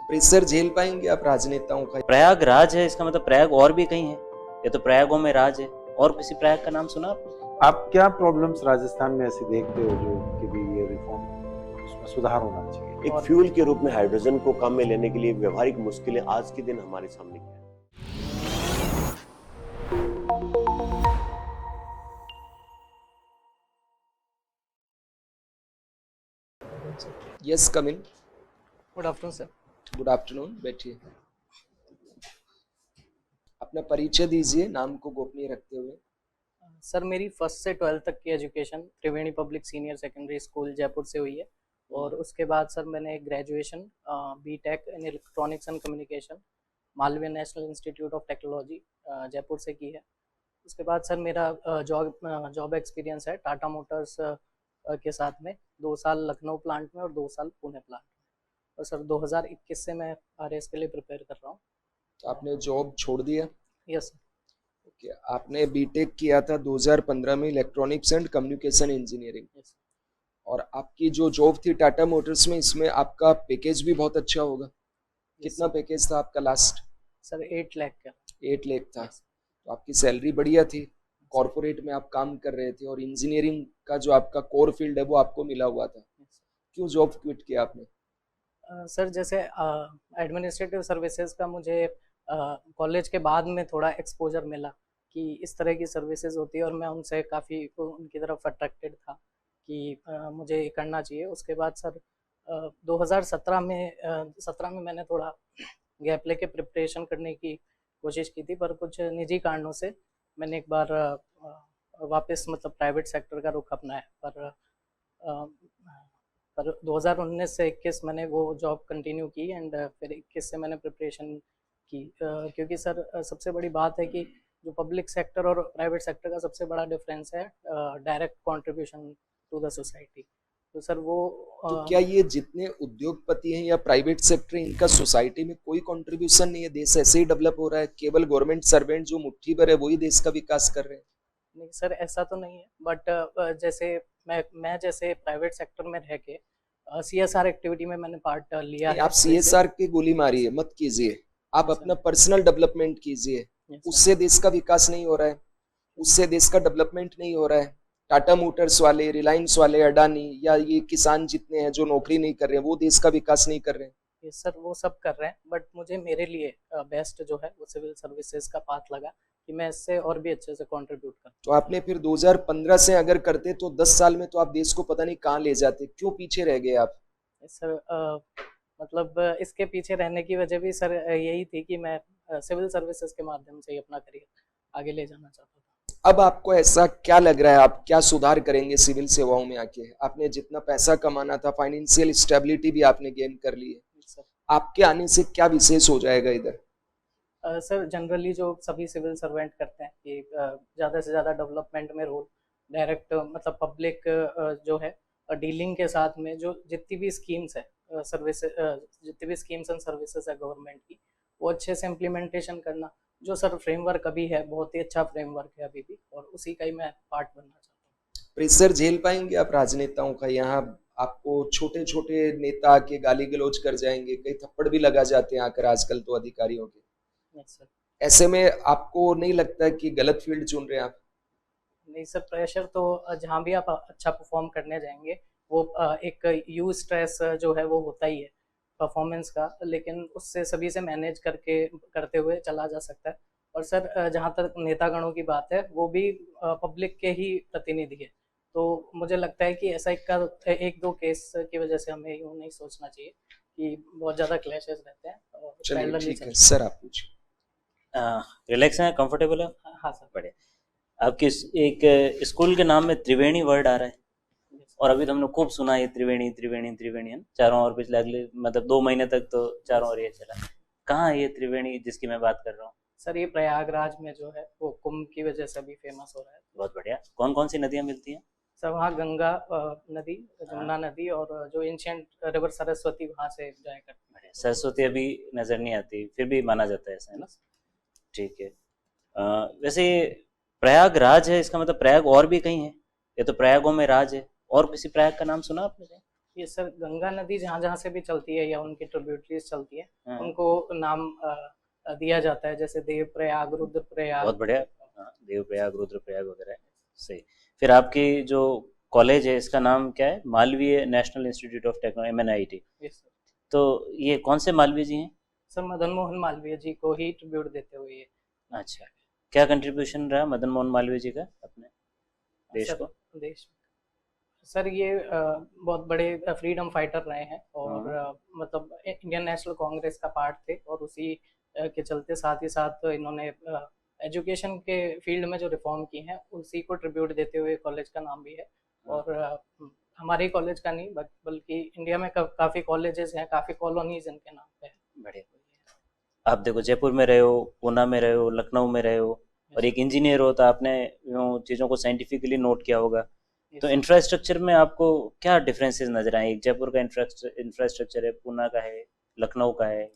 Pressure झेल पाएंगे आप राजनेताओं का? प्रयागराज है, इसका मतलब प्रयाग और भी कहीं है। ये तो प्रयागों में राज है। और किसी प्रयाग का नाम सुना आपने? आप क्या प्रॉब्लम्स राजस्थान में ऐसे देखते हो जो कि भी ये रिफॉर्म उसमें सुधार होना चाहिए? एक फ्यूल के रूप में हाइड्रोजन को काम में लेने के लिए व्यवहारिक मुश्किलें आज के दिन हमारे सामने क्या है। Yes, come in. Good afternoon sir. Good afternoon, बैठिए। अपना परिचय दीजिए, नाम को गोपनीय रखते हुए। सर मेरी फर्स्ट से 12th तक की education Triveni public senior secondary school Jaipur से हुई है और उसके बाद सर मैंने graduation B Tech in electronics and communication Malaviya national institute of technology Jaipur से की है। उसके बाद सर मेरा जॉब एक्सपीरियंस है टाटा मोटर्स के साथ में 2 साल लखनऊ प्लांट में और 2 साल पुणे प्लांट में। और सर 2021 से मैं आरएस के लिए प्रिपेयर कर रहा हूँ। तो आपने जॉब छोड़ दिया? Yes sir. ओके, आपने बीटेक किया था 2015 में electronics and communication engineering, yes और आपकी जो जॉब थी टाटा मोटर्स में, इसमें आपका पैकेज भी बहुत अच्छा होगा। कितना पैकेज था आपका लास्ट? सर 8 लाख का। 8 लाख था। तो आपकी सैलरी बढ़िया थी, कॉर्पोरेट में आप काम कर रहे थे और इंजीनियरिंग का जो आपका कोर फील्ड है वो आपको मिला हुआ था। क्यों जॉब क्विट किया आपने? सर जैसे एडमिनिस्ट्रेटिव सर्विसेज का मुझे कॉलेज के बाद में थोड़ा एक्सपोजर मिला कि इस तरह की सर्विसेज होती है और मैं उनसे काफ़ी उनकी तरफ अट्रैक्टेड था कि मुझे ये करना चाहिए। उसके बाद सर 2017 में मैंने थोड़ा गैप लेके प्रिपरेशन करने की कोशिश की थी, पर कुछ निजी कारणों से मैंने एक बार वापस मतलब प्राइवेट सेक्टर का रुख अपनाया। पर 2019 से 21 मैंने वो जॉब कंटिन्यू की एंड फिर 21 से मैंने प्रिपरेशन की क्योंकि सर सबसे बड़ी बात है कि जो पब्लिक सेक्टर और प्राइवेट सेक्टर का सबसे बड़ा डिफरेंस है direct contribution to the society. तो सर वो तो क्या ये जितने उद्योगपति हैं या प्राइवेट सेक्टर, इनका सोसाइटी में कोई कंट्रीब्यूशन नहीं है? देश ऐसे ही डेवलप हो रहा है, केवल गवर्नमेंट सर्वेंट जो मुट्ठी भर है वही देश का विकास कर रहे हैं? नहीं सर ऐसा तो नहीं है, बट जैसे मैं जैसे प्राइवेट सेक्टर में रह के CSR एक्टिविटी में मैंने पार्ट लिया है। आप CSR की गोली मारिए मत कीजिए, आप अपना पर्सनल डेवलपमेंट कीजिए। उससे देश का विकास नहीं हो रहा है, उससे देश का डेवलपमेंट नहीं हो रहा है। टाटा मोटर्स वाले, रिलायंस वाले, अडानी या ये किसान जितने हैं जो नौकरी नहीं कर रहे हैं, वो देश का विकास नहीं कर रहे हैं। ये सर वो सब कर रहे हैं, बट मुझे मेरे लिए बेस्ट जो है वो सिविल सर्विसेज का पाथ लगा कि मैं इससे और भी अच्छे से कंट्रीब्यूट करूं। तो आपने फिर 2015 से अगर करते तो 10 साल में तो आप देश को पता नहीं कहाँ ले जाते। क्यों पीछे रह गए आप? सर मतलब इसके पीछे रहने की वजह भी सर यही थी कि मैं सिविल सर्विसेज के माध्यम से ही अपना करियर आगे ले जाना चाहता था। अब आपको ऐसा क्या लग रहा है, आप क्या सुधार करेंगे सिविल सेवाओं में आके? आपने जितना पैसा कमाना था, फाइनेंशियल स्टेबिलिटी भी आपने गेन कर ली है, आपके आने से क्या विशेष हो जाएगा इधर? सर जनरली जो सभी सिविल सर्वेंट करते हैं कि ज़्यादा से ज़्यादा डेवलपमेंट में रोल, डायरेक्ट मतलब पब्लिक जो है डीलिंग के साथ में जो जितनी भी स्कीम्स है जितनी भी स्कीम्स एंड सर्विसेज है गवर्नमेंट की, वो अच्छे से इम्प्लीमेंटेशन करना। जो सर फ्रेमवर्क अभी है बहुत ही अच्छा फ्रेमवर्क है अभी भी, और उसी का ही मैं पार्ट बनना चाहता हूँ। प्रेशर झेल पाएंगे आप राजनेताओं का? यहाँ आपको छोटे छोटे नेता के गाली गलौज कर जाएंगे, कई थप्पड़ भी लगा जाते हैं आकर आजकल तो अधिकारियों के। सर ऐसे में आपको नहीं लगता कि गलत फील्ड चुन रहे हैं आप? नहीं सर, प्रेशर तो जहाँ भी आप अच्छा परफॉर्म करने जाएंगे वो एक यू स्ट्रेस जो है वो होता ही है परफॉर्मेंस का, लेकिन उससे सभी से मैनेज करके करते हुए चला जा सकता है। और सर जहाँ तक नेतागणों की बात है, वो भी पब्लिक के ही प्रतिनिधि है, तो मुझे लगता है कि ऐसा एक दो केस की वजह से हमें यूँ नहीं सोचना चाहिए कि बहुत ज़्यादा क्लैशेस रहते हैं। चलिए ठीक है सर, आप पूछिए। रिलैक्स है, कंफर्टेबल है? हाँ सर। बढ़िया। आपके एक स्कूल के नाम में त्रिवेणी वर्ड आ रहा है, और अभी तो हमने खूब सुना है त्रिवेणी त्रिवेणी त्रिवेणी है चारों ओर। पिछले अगले मतलब 2 महीने तक तो चारों ओर ये चला। कहाँ है ये त्रिवेणी जिसकी मैं बात कर रहा हूँ? सर ये प्रयागराज में जो है वो कुंभ की वजह से भी फेमस हो रहा है। बहुत बढ़िया। कौन कौन सी नदियाँ मिलती हैं? सर वहाँ गंगा नदी, जमुना नदी और जो एंशियंट रिवर सरस्वती वहाँ से जाया करती है। सरस्वती अभी नजर नहीं आती, फिर भी माना जाता है ऐसा, है ना? ठीक है। वैसे प्रयागराज है, इसका मतलब प्रयाग और भी कहीं है? ये तो प्रयागों में राज है। और किसी प्रयाग का नाम सुना आपने? ये सर गंगा नदी जहाँ जहाँ से भी चलती है या उनकी ट्रिब्यूटरीज चलती है हाँ, उनको नाम दिया जाता है, जैसे देव प्रयाग, रुद्र प्रयाग। बहुत बढ़िया। हाँ, देवप्रयाग, रुद्रप्रयाग वगैरह। सही। फिर आपकी जो कॉलेज है इसका नाम क्या है? Malviya national institute of technology, MNIT। Yes sir. तो ये कौन से मालवीय जी हैं? सर मदन मोहन मालवीय जी को ही ट्रिब्यूट देते हुए ये। अच्छा, क्या कंट्रीब्यूशन रहा मदन मोहन मालवीय जी का अपने देश सर, को? देश सर ये बहुत बड़े फ्रीडम फाइटर रहे हैं और मतलब इंडियन नेशनल कांग्रेस का पार्ट थे, और उसी के चलते साथ ही साथ इन्होंने एजुकेशन के फील्ड में जो रिफॉर्म की हैं उसी को ट्रिब्यूट देते हुए कॉलेज का नाम भी है। और हमारे कॉलेज का नहीं बल्कि इंडिया में काफ़ी कॉलेजेस हैं, काफ़ी कॉलोनीज इनके नाम पे है। बढ़िया। आप देखो, जयपुर में रहे हो, पूना में रहे हो, लखनऊ में रहे हो, और एक इंजीनियर हो तो आपने यूँ चीज़ों को साइंटिफिकली नोट किया होगा। तो इंफ्रास्ट्रक्चर में आपको क्या डिफरेंसेस नजर आए? एक जयपुर का इंफ्रास्ट्रक्चर है, पूना का है, लखनऊ का है,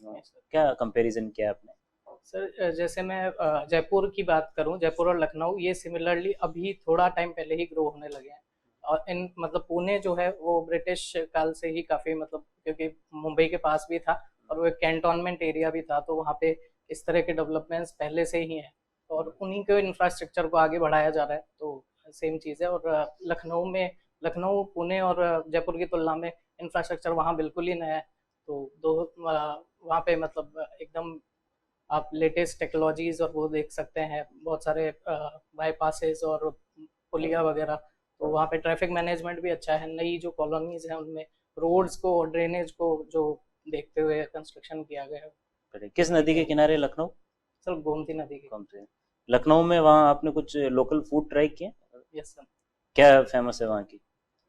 क्या कंपैरिजन किया आपने? सर जैसे मैं जयपुर की बात करूं, जयपुर और लखनऊ ये सिमिलरली अभी थोड़ा टाइम पहले ही ग्रो होने लगे हैं। और इन मतलब पुणे जो है वो ब्रिटिश काल से ही काफ़ी मतलब, क्योंकि मुंबई के पास भी था और वो एक कैंटोनमेंट एरिया भी था, तो वहाँ पे इस तरह के डेवलपमेंट्स पहले से ही हैं और उन्हीं के इंफ्रास्ट्रक्चर को आगे बढ़ाया जा रहा है। तो सेम चीज़ है। और लखनऊ पुणे और जयपुर की तुलना में इंफ्रास्ट्रक्चर वहाँ बिल्कुल ही नया है। तो वहाँ पे मतलब एकदम आप लेटेस्ट टेक्नोलॉजीज और वो देख सकते हैं, बहुत सारे बाईपासेस और पुलिया वगैरह। तो वहाँ पे ट्रैफिक मैनेजमेंट भी अच्छा है। नई जो कॉलोनीज हैं उनमें रोड्स को और ड्रेनेज को जो देखते हुए कंस्ट्रक्शन किया गया है। किस नदी के किनारे लखनऊ? सर गोमती नदी के। गोमती। लखनऊ में वहाँ आपने कुछ लोकल फूड ट्राई किए? Yes sir. क्या फेमस है वहाँ की?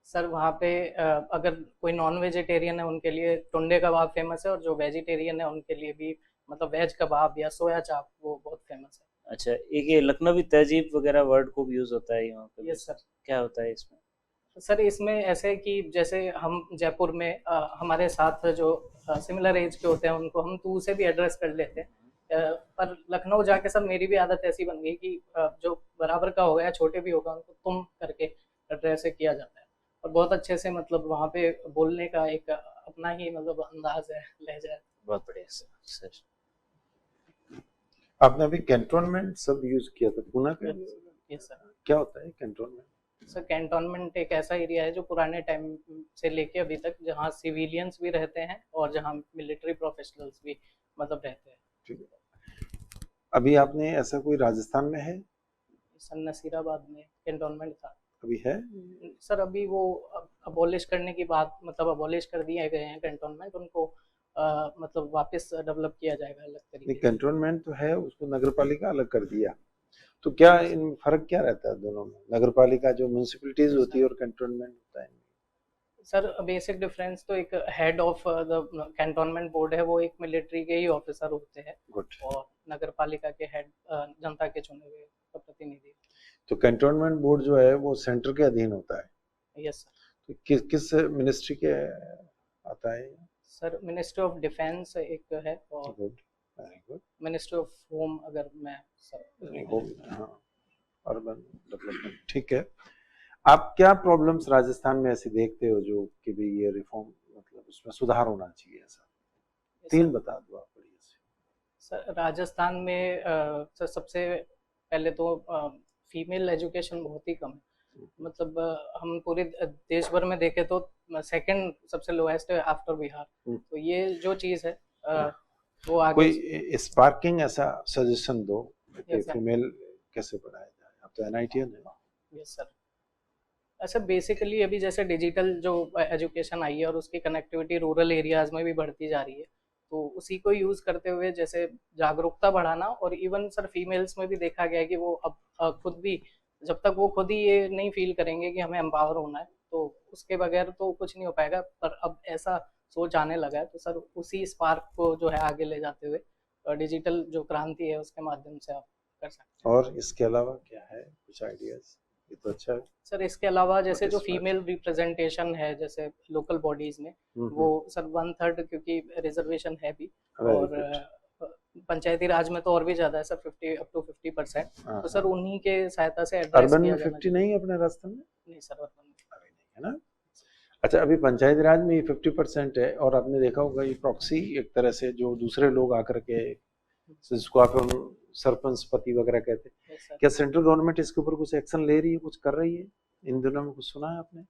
सर वहाँ पे अगर कोई नॉन वेजिटेरियन है उनके लिए टुंडे कबाब फेमस है, और जो वेजिटेरियन है उनके लिए भी मतलब वेज कबाब या सोया चाप वो बहुत फेमस है। अच्छा, एक ये लखनवी तहजीब वगैरह वर्ड खूब यूज होता है यहाँ पे। Yes sir. क्या होता है इसमें? सर इसमें ऐसे कि जैसे हम जयपुर में हमारे साथ जो सिमिलर एज के होते हैं उनको हम तू से भी एड्रेस कर लेते हैं, पर लखनऊ जाके सब मेरी भी आदत ऐसी बन गई कि जो बराबर का हो गया छोटे भी होगा उनको तुम करके एड्रेस किया जाता है, और बहुत अच्छे से मतलब वहाँ पे बोलने का एक अपना ही मतलब अंदाज है, लहजा है। बहुत बढ़िया सर। आपने अभी कैंटोनमेंट सब यूज किया था पूना का? Yes sir. क्या होता है कैंटोनमेंट? सर कैंटोनमेंट एक ऐसा एरिया है जो पुराने टाइम से लेके अभी तक जहाँ सिविलियंस भी रहते हैं और जहाँ मिलिट्री प्रोफेशनल्स भी मतलब रहते हैं। ठीक है। अभी आपने ऐसा कोई राजस्थान में है? सर नसीराबाद में कैंटोनमेंट था। अभी है? सर अभी वो अबॉलिश करने की बात, मतलब अबॉलिश कर दिए गए हैं कैंटोनमेंट, उनको मतलब वापस डेवलप किया जाएगा अलग तरीके से। कैंटोनमेंट तो है, उसको नगर पालिका अलग कर दिया। तो क्या इन फर्क क्या रहता है दोनों में? नगर पालिका जो म्युनिसिपैलिटीज होती है और कैंटोनमेंट होता है। सर बेसिक डिफरेंस तो एक head of the cantonment board है, वो एक मिलिट्री के ही ऑफिसर होते हैं। गुड। और नगर पालिका के हेड जनता के चुने हुए प्रतिनिधि। तो कैंटोनमेंट बोर्ड जो है वो सेंटर के अधीन होता है। Yes sir. तो किस मिनिस्ट्री के आता है? सर मिनिस्ट्री ऑफ डिफेंस एक है, और good, very good. Ministry of home अगर मैं होम, हाँ, अर्बन डेवलपमेंट। ठीक है। आप क्या प्रॉब्लम्स राजस्थान में ऐसे देखते हो जो कि भी ये रिफॉर्म मतलब उसमें सुधार होना चाहिए? ऐसा तीन बता दो आप बढ़िया से। सर राजस्थान में सर सबसे पहले तो फीमेल एजुकेशन बहुत ही कम है। मतलब हम पूरे देश भर में देखें तो सेकंड सबसे लोएस्ट है आफ्टर बिहार। तो ये जो चीज़ है वो आगे कोई स्पार्किंग ऐसा सजेशन दो कि फीमेल कैसे पढ़ाया जाए। आप तो एनआईटीएन है। Yes sir. अच्छा बेसिकली अभी जैसे डिजिटल जो एजुकेशन आई है और उसकी कनेक्टिविटी रूरल एरियाज में भी बढ़ती जा रही है, तो उसी को यूज़ करते हुए जैसे जागरूकता बढ़ाना, और इवन सर फीमेल्स में भी देखा गया है कि वो अब खुद भी जब तक वो खुद ही ये नहीं फील करेंगे कि हमें एम्पावर होना है तो उसके बगैर तो कुछ नहीं हो पाएगा। पर अब ऐसा सोच आने लगा है, तो सर उसी स्पार्क को जो है आगे ले जाते हुए डिजिटल जो क्रांति है उसके माध्यम से आप कर सकते हैं। और इसके अलावा क्या है कुछ आइडियाज? ये तो अच्छा है सर। इसके अलावा जैसे जो फीमेल रिप्रेजेंटेशन है जैसे लोकल बॉडीज में, वो सर 1/3 क्योंकि रिजर्वेशन है भी, और पंचायती राज में तो और भी ज्यादा है सर, 50 up to 50%। तो सर उन्हीं के सहायता से एड्रेस अर्बन किया में जाना 50 नहीं है अपने राजस्थान में? नहीं सर, अर्बन में अभी नहीं है ना। अच्छा, अभी पंचायती राज में ये 50% है, और आपने देखा होगा ये प्रॉक्सी एक तरह से जो दूसरे लोग आकर के, जिसको आप सरपंच पति वगैरह कहते हैं, Yes, sir. क्या सेंट्रल गवर्नमेंट इसके ऊपर कुछ एक्शन ले रही है, कुछ कर रही है इन दिनों में? कुछ सुना है आपने?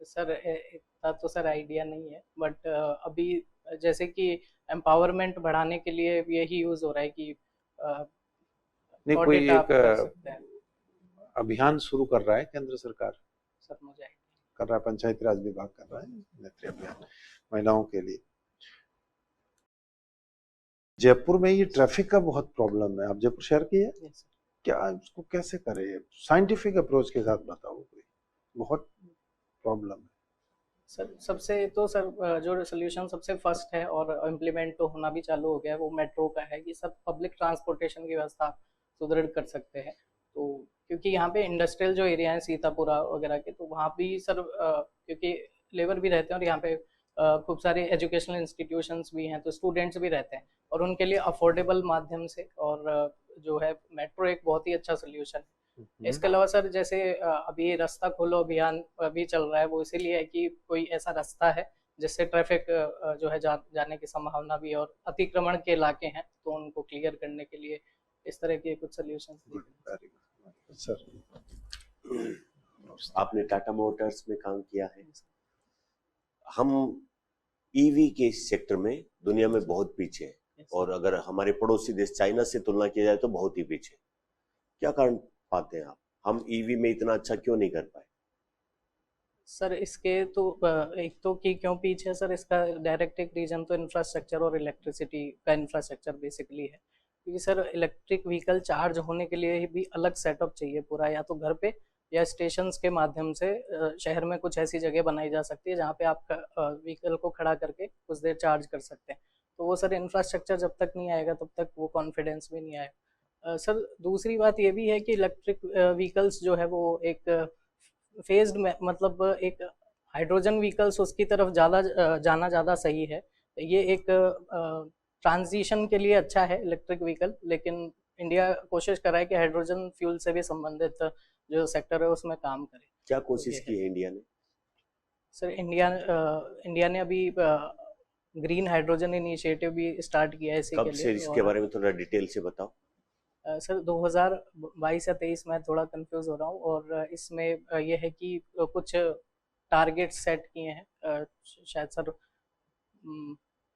सर इतना तो सर आइडिया नहीं है, बट अभी जैसे कि एम्पावरमेंट बढ़ाने के लिए यही यूज हो रहा है कि नहीं, कोई ऑडिट आप एक कर सकते हैं। अभियान शुरू कर रहा है केंद्र सरकार, सर मुझे कर रहा है, पंचायती राज विभाग कर रहा है नेत्री अभियान महिलाओं के लिए। जयपुर में ये ट्रैफिक का बहुत प्रॉब्लम है, आप जयपुर शहर की है, Yes, sir. क्या इसको कैसे करें? साइंटिफिक अप्रोच के साथ बताओ, कोई बहुत प्रॉब्लम है। सर सबसे तो सर जो सोल्यूशन सबसे फर्स्ट है और इम्प्लीमेंट तो होना भी चालू हो गया है वो मेट्रो का है कि सब पब्लिक ट्रांसपोर्टेशन की व्यवस्था सुदृढ़ कर सकते हैं। तो क्योंकि यहाँ पे इंडस्ट्रियल जो एरिया है सीतापुरा वगैरह के, तो वहाँ भी सर क्योंकि लेबर भी रहते हैं और यहाँ पे खूब सारे एजुकेशनल इंस्टीट्यूशंस भी हैं, तो स्टूडेंट्स भी रहते हैं और उनके लिए अफोर्डेबल माध्यम से और जो है मेट्रो एक बहुत ही अच्छा सोल्यूशन है। इसके अलावा सर जैसे अभी रास्ता खोलो अभियान अभी चल रहा है, वो इसीलिए है कि कोई ऐसा रास्ता है जिससे ट्रैफिक जो है जाने की संभावना भी है और अतिक्रमण के इलाके हैं तो उनको क्लियर करने के लिए इस तरह के कुछ सोल्यूशन। सर आपने टाटा मोटर्स में काम किया है, हम ईवी के सेक्टर में दुनिया में बहुत पीछे हैं और अगर हमारे पड़ोसी देश चाइना से तुलना की जाए तो बहुत ही पीछे। क्या कारण पाते हैं आप, हम ईवी में इतना अच्छा क्यों नहीं कर पाए? सर इसके तो एक तो कि क्यों पीछे है सर, इसका डायरेक्ट एक रीजन तो इंफ्रास्ट्रक्चर और इलेक्ट्रिसिटी का इंफ्रास्ट्रक्चर बेसिकली है। क्योंकि सर इलेक्ट्रिक व्हीकल चार्ज होने के लिए भी अलग सेटअप चाहिए पूरा, या तो घर पे या स्टेशंस के माध्यम से शहर में कुछ ऐसी जगह बनाई जा सकती है जहाँ पे आप व्हीकल को खड़ा करके कुछ देर चार्ज कर सकते हैं। तो वो सर इंफ्रास्ट्रक्चर जब तक नहीं आएगा तब तक वो कॉन्फिडेंस भी नहीं आएगा। सर दूसरी बात ये भी है कि इलेक्ट्रिक व्हीकल्स जो है वो एक फेज्ड में, मतलब एक हाइड्रोजन व्हीकल्स उसकी तरफ ज़्यादा जाना ज़्यादा सही है। ये एक ट्रांजिशन के लिए अच्छा है इलेक्ट्रिक व्हीकल, लेकिन इंडिया कोशिश कर रहा है कि हाइड्रोजन फ्यूल से भी संबंधित जो सेक्टर है उसमें काम करे। क्या कोशिश की है इंडिया ने? सर इंडिया ने अभी ग्रीन हाइड्रोजन इनिशिएटिव भी स्टार्ट किया है इसी कब के से, लिए। इसके बारे में थोड़ा डिटेल से बताओ। सर 2022 या 23 में थोड़ा कंफ्यूज हो रहा हूँ, और इसमें ये है कि कुछ टारगेट सेट किए हैं शायद सर,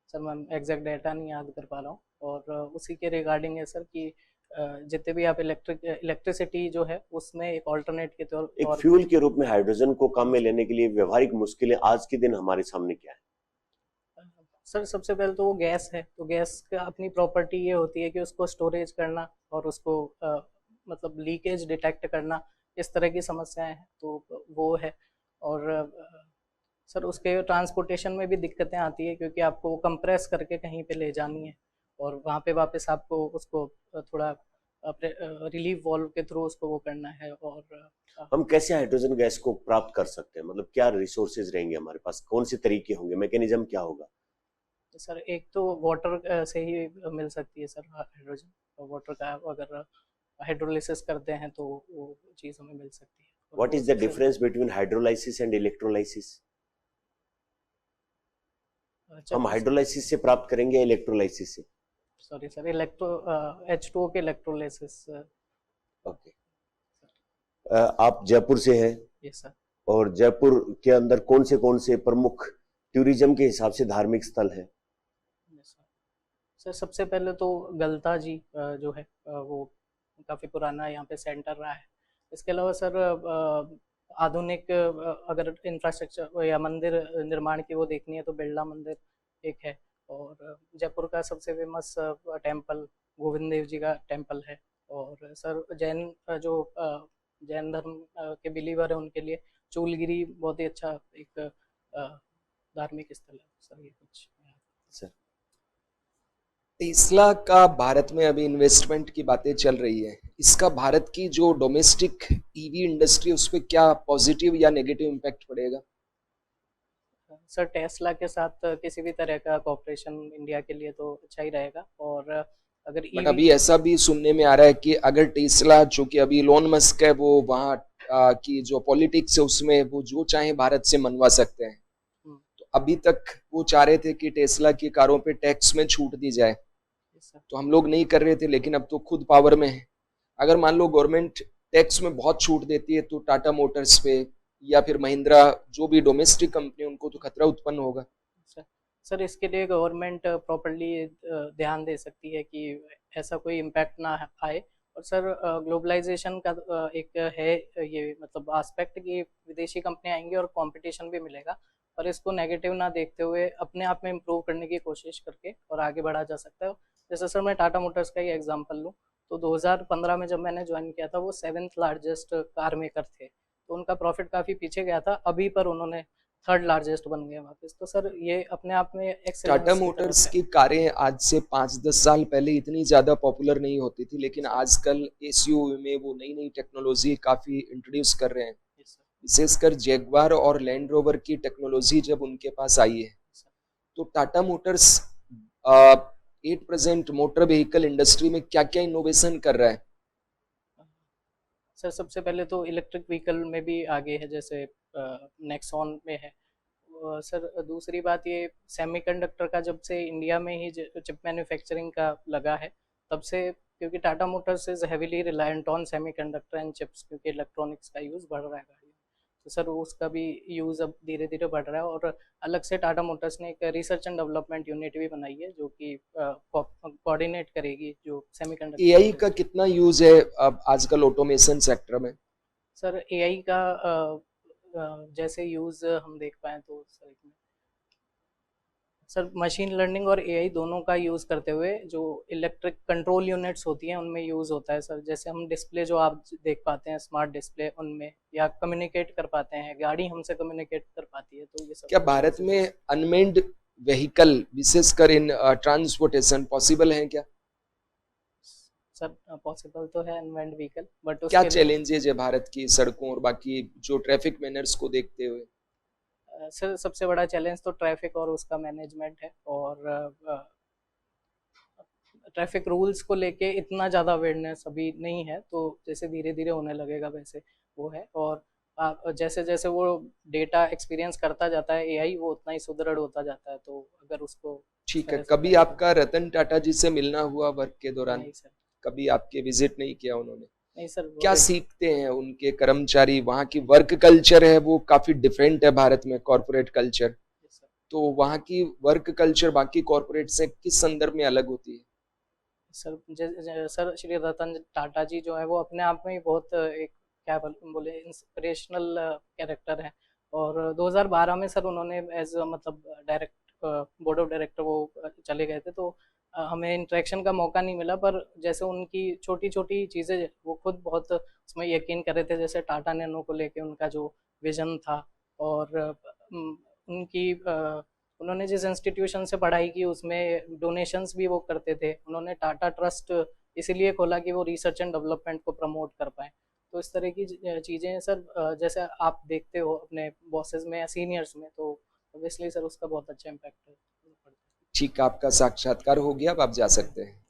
सर मैं एग्जैक्ट डाटा नहीं याद कर पा रहा हूँ, और उसी के रिगार्डिंग है सर कि जितने भी आप इलेक्ट्रिसिटी जो है उसमें एक ऑल्टरनेट के तौर एक फ्यूल के रूप में हाइड्रोजन को काम में लेने के लिए व्यवहारिक मुश्किलें आज के दिन हमारे सामने क्या है? सर सबसे पहले तो वो गैस है, तो गैस का अपनी प्रॉपर्टी ये होती है कि उसको स्टोरेज करना और उसको मतलब लीकेज डिटेक्ट करना, इस तरह की समस्याएं हैं, तो वो है। और सर उसके ट्रांसपोर्टेशन में भी दिक्कतें आती है क्योंकि आपको वो कंप्रेस करके कहीं पे ले जानी है और वहाँ पे वापस आपको उसको थोड़ा रिलीफ वाल्व के थ्रू उसको वो करना है। और हम कैसे हाइड्रोजन गैस को प्राप्त कर सकते हैं, मतलब क्या रिसोर्सेज रहेंगे हमारे पास, कौन से तरीके होंगे, मैकेनिज्म क्या होगा? सर एक तो वाटर से ही मिल सकती है सर हाइड्रोजन, वाटर का अगर हाइड्रोलिसिस करते हैं तो वो चीज़ हमें मिल सकती है। What is the difference between hydrolysis and electrolysis? हम हाइड्रोलाइसिस से प्राप्त करेंगे या इलेक्ट्रोलाइसिस से? सॉरी सर, H2O के इलेक्ट्रोलाइसिस। ओके। आप जयपुर से हैं? Yes sir. और जयपुर के अंदर कौन से प्रमुख टूरिज्म के हिसाब से धार्मिक स्थल है? सर सबसे पहले तो गलता जी जो है वो काफ़ी पुराना यहाँ पे सेंटर रहा है। इसके अलावा सर आधुनिक अगर इंफ्रास्ट्रक्चर या मंदिर निर्माण की वो देखनी है तो बिरला मंदिर एक है, और जयपुर का सबसे फेमस टेम्पल गोविंद देव जी का टेम्पल है। और सर जैन जो जैन धर्म के बिलीवर है उनके लिए चूलगिरी बहुत ही अच्छा एक धार्मिक स्थल है सर। ये कुछ सर टेस्ला का भारत में अभी इन्वेस्टमेंट की बातें चल रही है, इसका भारत की जो डोमेस्टिक ईवी इंडस्ट्री उस पर क्या पॉजिटिव या नेगेटिव इम्पैक्ट पड़ेगा? सर टेस्ला के साथ किसी भी तरह का कॉपरेशन इंडिया के लिए तो अच्छा ही रहेगा, और अगर बट अभी ऐसा भी सुनने में आ रहा है कि अगर टेस्ला, जो कि अभी इलोन मस्क है, वो वहाँ की जो पॉलिटिक्स है उसमें वो जो चाहे भारत से मनवा सकते हैं, तो अभी तक वो चाह रहे थे कि टेस्ला की कारों पे टैक्स में छूट दी जाए, तो हम लोग नहीं कर रहे थे, लेकिन अब तो खुद पावर में है। अगर मान लो गवर्नमेंट टैक्स में बहुत छूट देती है तो टाटा मोटर्स पे या फिर महिंद्रा, जो भी डोमेस्टिक कंपनी, उनको तो खतरा उत्पन्न होगा। सर इसके लिए गवर्नमेंट प्रॉपर्ली ध्यान दे सकती है कि ऐसा कोई इम्पैक्ट ना आए। और सर ग्लोबलाइजेशन का एक है ये मतलब आस्पेक्ट कि विदेशी कंपनियां आएंगी और कंपटीशन भी मिलेगा, और इसको नेगेटिव ना देखते हुए अपने आप में इम्प्रूव करने की कोशिश करके और आगे बढ़ा जा सकता है। जैसे सर मैं टाटा मोटर्स का ही एग्जांपल लूँ तो 2015 में जब मैंने ज्वाइन किया था वो 7th लार्जेस्ट कार मेकर थे, तो उनका प्रॉफिट काफ़ी पीछे गया था, अभी पर उन्होंने 3rd लार्जेस्ट बन गए वापस। तो सर ये अपने आप में एक्सेलेंस टाटा मोटर्स की कारें आज से 5-10 साल पहले इतनी ज़्यादा पॉपुलर नहीं होती थी, लेकिन आजकल एसयूवी में वो नई नई टेक्नोलॉजी काफ़ी इंट्रोड्यूस कर रहे हैं। विशेषकर जैगवार और लैंड रोवर की टेक्नोलॉजी जब उनके पास आई है, तो Tata Motors at present motor vehicle industry में क्या क्या इनोवेशन कर रहा है? सर सबसे पहले तो इलेक्ट्रिक व्हीकल में भी आगे है, जैसे नेक्सॉन में है। सर दूसरी बात ये सेमीकंडक्टर का जब से इंडिया में ही चिप मैन्युफैक्चरिंग का लगा है तब से, क्योंकि Tata Motors is heavily reliant on semiconductor and chips, क्योंकि इलेक्ट्रॉनिक्स का यूज़ बढ़ रहा है गाड़ी में, तो सर उसका भी यूज़ अब धीरे धीरे बढ़ रहा है। और अलग से टाटा मोटर्स ने एक रिसर्च एंड डेवलपमेंट यूनिट भी बनाई है जो कि कोऑर्डिनेट करेगी जो सेमीकंडक्टर। एआई का कितना यूज है अब आजकल ऑटोमेशन सेक्टर में? सर एआई का जैसे यूज़ हम देख पाए तो सर मशीन लर्निंग और एआई दोनों का यूज़ करते हुए जो इलेक्ट्रिक कंट्रोल यूनिट्स होती हैं उनमें यूज़ होता है सर। जैसे हम डिस्प्ले जो आप देख पाते हैं स्मार्ट डिस्प्ले, उनमें या कम्युनिकेट कर पाते हैं, गाड़ी हमसे कम्युनिकेट कर पाती है, तो ये सब। क्या भारत में अनमेन्ड व्हीकल विशेषकर इन ट्रांसपोर्टेशन पॉसिबल है क्या? सर पॉसिबल तो है अनमैन्ड व्हीकल, बट क्या चैलेंजेज है भारत की सड़कों और बाकी जो ट्रैफिक मैनर्स को देखते हुए? सर सबसे बड़ा चैलेंज तो ट्रैफिक और उसका मैनेजमेंट है, और ट्रैफिक रूल्स को लेके इतना ज़्यादा अवेयरनेस अभी नहीं है, तो जैसे धीरे धीरे होने लगेगा वैसे वो है। और जैसे जैसे वो डेटा एक्सपीरियंस करता जाता है एआई, वो उतना ही सुदृढ़ होता जाता है, तो अगर उसको ठीक है। कभी आपका रतन टाटा जी से मिलना हुआ वर्क के दौरान? नहीं सर। कभी आपके विजिट नहीं किया उन्होंने? नहीं सर। क्या सीखते हैं उनके कर्मचारी? वहाँ की वर्क कल्चर है वो काफी डिफरेंट है भारत में, कॉर्पोरेट कल्चर, तो वहाँ की वर्क कल्चर बाकी कॉर्पोरेट से किस संदर्भ में अलग होती है? सर श्री रतन टाटा जी जो है वो अपने आप में ही बहुत एक क्या बोले इंस्पिरेशनल कैरेक्टर है। और 2012 में सर उन्होंने एज मतलब डायरेक्ट बोर्ड ऑफ डायरेक्टर वो चले गए थे, तो हमें इंटरेक्शन का मौका नहीं मिला, पर जैसे उनकी छोटी छोटी चीज़ें वो खुद बहुत उसमें यकीन कर रहे थे, जैसे टाटा नैनो को लेके उनका जो विजन था, और उनकी उन्होंने जिस इंस्टीट्यूशन से पढ़ाई की उसमें डोनेशंस भी वो करते थे। उन्होंने टाटा ट्रस्ट इसीलिए खोला कि वो रिसर्च एंड डेवलपमेंट को प्रमोट कर पाए। तो इस तरह की चीज़ें सर जैसे आप देखते हो अपने बॉसेस में या सीनियर्स में, तो ऑब्वियसली सर उसका बहुत अच्छा इम्पैक्ट है। ठीक, आपका साक्षात्कार हो गया, अब आप जा सकते हैं।